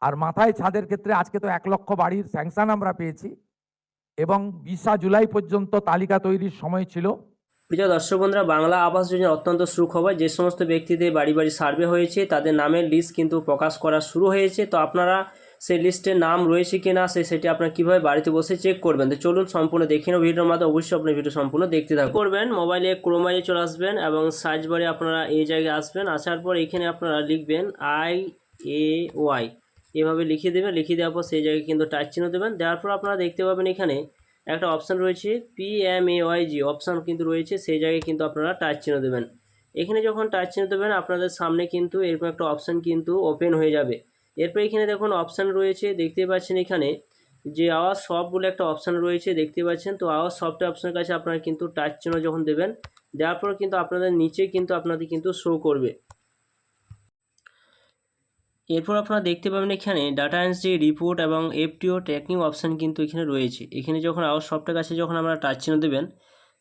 আর মাথায় ছাদের ক্ষেত্রে আজকে তো 1 লক্ষ বাড়ির স্যাংশন আমরা পেয়েছি এবং 20 জুলাই পর্যন্ত তালিকা তৈরির সময় ছিল। প্রিয় দর্শক বন্ধুরা, বাংলা আবাস যোজনা অত্যন্ত সুখবর। যে সমস্ত ব্যক্তিদের বাড়ি বাড়ি সার্ভে হয়েছে তাদের নামের লিস্ট কিন্তু প্রকাশ করা শুরু হয়েছে। তো আপনারা সেই লিস্টে নাম রয়েছে কি না সেটি আপনারা কীভাবে বাড়িতে বসে চেক করবেন, তো চলুন সম্পূর্ণ দেখে নেব ভিডিওর মাধ্যমে। অবশ্যই আপনি ভিডিও সম্পূর্ণ দেখতে থাকুন। করবেন, মোবাইলে ক্রোমায় চলে আসবেন এবং সার্চ বারে আপনারা এই জায়গায় আসবেন। আসার পর এখানে আপনারা লিখবেন IAY, এভাবে লিখে দেবেন। লিখে দেওয়ার পর সেই জায়গায় কিন্তু টাচ চিহ্ন দেবেন। দেওয়ার পর আপনারা দেখতে পাবেন এখানে একটা অপশান রয়েছে PMAYG অপশান কিন্তু রয়েছে, সেই জায়গায় কিন্তু আপনারা টাচ চিহ্ন দেবেন। এখানে যখন টাচ চিহ্ন দেবেন আপনাদের সামনে কিন্তু এরকম একটা অপশান কিন্তু ওপেন হয়ে যাবে। এরপর এখানে দেখুন অপশান রয়েছে, দেখতে পাচ্ছেন এখানে যে আওয়াজ সব বলে একটা অপশান রয়েছে, দেখতে পাচ্ছেন। তো আওয়াজ সবটা অপশানের কাছে আপনারা কিন্তু টাচ চিহ্ন যখন দেবেন, দেওয়ার পর কিন্তু আপনাদের নিচে কিন্তু আপনাদের কিন্তু শো করবে। এরপর আপনারা দেখতে পাবেন এখানে ডাটা এন্ট্রি, রিপোর্ট এবং FTO ট্র্যাকিং অপশান কিন্তু এখানে রয়েছে। এখানে যখন আওয়াজ সফটওয়্যার কাছে যখন আমরা টাচ চিহ্ন দেবেন,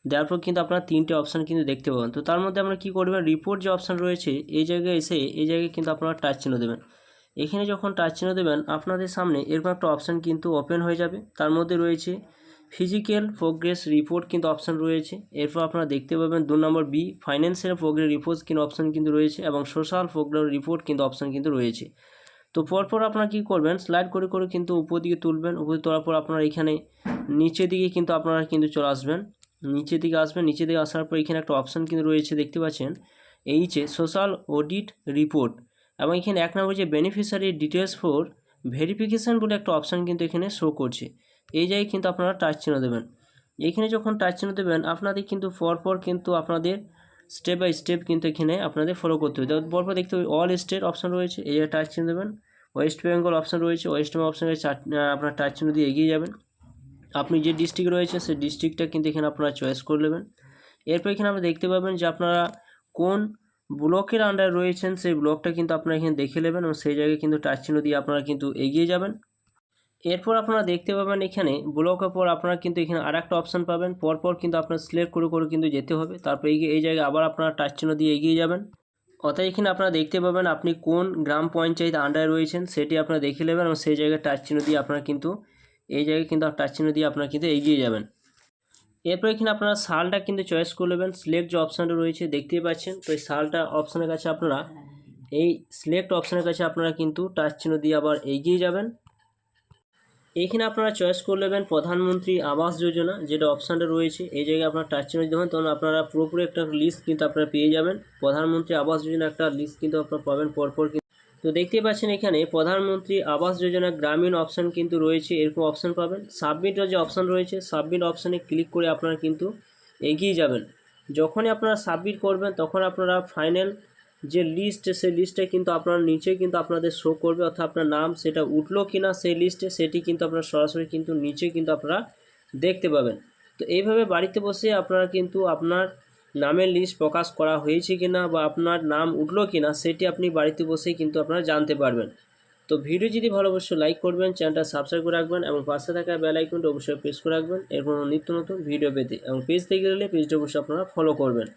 দেওয়ার পর কিন্তু আপনারা 3টে অপশান কিন্তু দেখতে পাবেন। তো তার মধ্যে আমরা কী করবেন, রিপোর্ট যে অপশান রয়েছে এই জায়গায় এসে এই জায়গায় কিন্তু আপনারা টাচ চিহ্ন দেবেন। এখানে যখন টাচ চিহ্ন দেবেন আপনাদের সামনে এরকম একটা অপশান কিন্তু ওপেন হয়ে যাবে। তার মধ্যে রয়েছে ফিজিক্যাল প্রোগ্রেস রিপোর্ট কিন্তু অপশান রয়েছে। এরপর আপনারা দেখতে পাবেন 2 নম্বর B ফাইন্যান্সিয়াল প্রোগ্রেস রিপোর্ট কিন্তু অপশান কিন্তু রয়েছে এবং সোশ্যাল প্রোগ্রেস রিপোর্ট কিন্তু অপশান কিন্তু রয়েছে। তো পরপর আপনারা কী করবেন, স্লাইড করে করে কিন্তু উপর দিকে তুলবেন। উপরে তোলার পর আপনারা এখানে নিচের দিকে কিন্তু আপনারা কিন্তু চলে আসবেন। নিচের দিকে আসবেন, নিচের দিকে আসার পর এখানে একটা অপশান কিন্তু রয়েছে, দেখতে পাচ্ছেন সোশ্যাল অডিট রিপোর্ট, এবং এখানে 1 নম্বর যে বেনিফিশিয়ারি ডিটেলস ফর ভেরিফিকেশান বলে একটা অপশান কিন্তু এখানে শো করছে। এই জায়গায় কিন্তু আপনারা টাচ চিহ্ন দেবেন। এখানে যখন টাচ চিহ্ন দেবেন আপনাদের কিন্তু পরপর কিন্তু আপনাদের স্টেপ বাই স্টেপ কিন্তু এখানে আপনাদের ফলো করতে হবে। পরপর দেখতে হবে অল স্টেট অপশান রয়েছে, এই জায়গায় টাচ চিহ্ন দেবেন। ওয়েস্ট বেঙ্গল অপশান রয়েছে, ওয়েস্ট বেঙ্গল অপশানে আপনার টাচ চিহ্ন দিয়ে এগিয়ে যাবেন। আপনি যে ডিস্ট্রিক্ট রয়েছে সেই ডিস্ট্রিক্টটা কিন্তু এখানে আপনারা চয়েস করে নেবেন। এরপর এখানে আমরা দেখতে পাবেন যে আপনারা কোন ব্লকের আন্ডারে রয়েছেন সেই ব্লকটা কিন্তু আপনারা এখানে দেখে নেবেন এবং সেই জায়গায় কিন্তু টাচ চিহ্ন দিয়ে আপনারা কিন্তু এগিয়ে যাবেন। এরপর আপনারা দেখতে পাবেন এখানে ব্লকের পর আপনারা কিন্তু এখানে আরেকটা অপশান পাবেন। পরপর কিন্তু আপনার সিলেক্ট করে করে কিন্তু যেতে হবে। তারপর এই জায়গায় আবার আপনারা টাচ চিহ্ন দিয়ে এগিয়ে যাবেন। অর্থাৎ এখানে আপনারা দেখতে পাবেন আপনি কোন গ্রাম পঞ্চায়েত আন্ডারে রয়েছেন সেটি আপনারা দেখে নেবেন এবং সেই জায়গায় টাচ চিহ্ন দিয়ে আপনারা কিন্তু এই জায়গায় কিন্তু টাচ চিহ্ন দিয়ে আপনারা কিন্তু এগিয়ে যাবেন। এরপর এখানে আপনারা সালটা কিন্তু চয়েস করে নেবেন। সিলেক্ট যে অপশানটা রয়েছে দেখতেই পাচ্ছেন, তো এই সালটা অপশানের কাছে আপনারা এই সিলেক্ট অপশানের কাছে আপনারা কিন্তু টাচ চিহ্ন দিয়ে আবার এগিয়ে যাবেন। এইখানে আপনারা চয়েস করে নেবেন প্রধানমন্ত্রী আবাস যোজনা যেটা অপশানটা রয়েছে, এই জায়গায় আপনারা টাচ চিহ্ন দেবেন, তখন আপনারা পুরোপুরি একটা লিস্ট কিন্তু আপনারা পেয়ে যাবেন। প্রধানমন্ত্রী আবাস যোজনা একটা লিস্ট কিন্তু আপনারা পাবেন পরপর। তো দেখতেই পাচ্ছেন এখানে প্রধানমন্ত্রী আবাস যোজনা গ্রামীণ অপশান কিন্তু রয়েছে, এরকম অপশান পাবেন। সাবমিটের যে অপশান রয়েছে সাবমিট অপশানে ক্লিক করে আপনারা কিন্তু এগিয়ে যাবেন। যখনই আপনারা সাবমিট করবেন তখন আপনারা ফাইনাল যে লিস্ট সেই লিস্টে কিন্তু আপনার নিচে কিন্তু আপনাদের শো করবে, অর্থাৎ আপনার নাম সেটা উঠলো কি না সেই লিস্টে সেটি কিন্তু আপনারা সরাসরি কিন্তু নিচে কিন্তু আপনারা দেখতে পাবেন। তো এইভাবে বাড়িতে বসে আপনারা কিন্তু আপনার নামের লিস্ট প্রকাশ করা হয়েছে কি না বা আপনার নাম উঠলো কি না সেটি আপনি বাড়িতে বসেই কিন্তু আপনারা জানতে পারবেন। তো ভিডিও যদি ভালো অবশ্যই লাইক করবেন, চ্যানেলটা সাবস্ক্রাইব করে রাখবেন এবং পাশে থাকা বেল আইকনটা অবশ্যই প্রেস করে রাখবেন এরপর নিত্য নতুন ভিডিও পেতে, এবং পেজ থেকে গেলে পেজটা অবশ্যই আপনারা ফলো করবেন।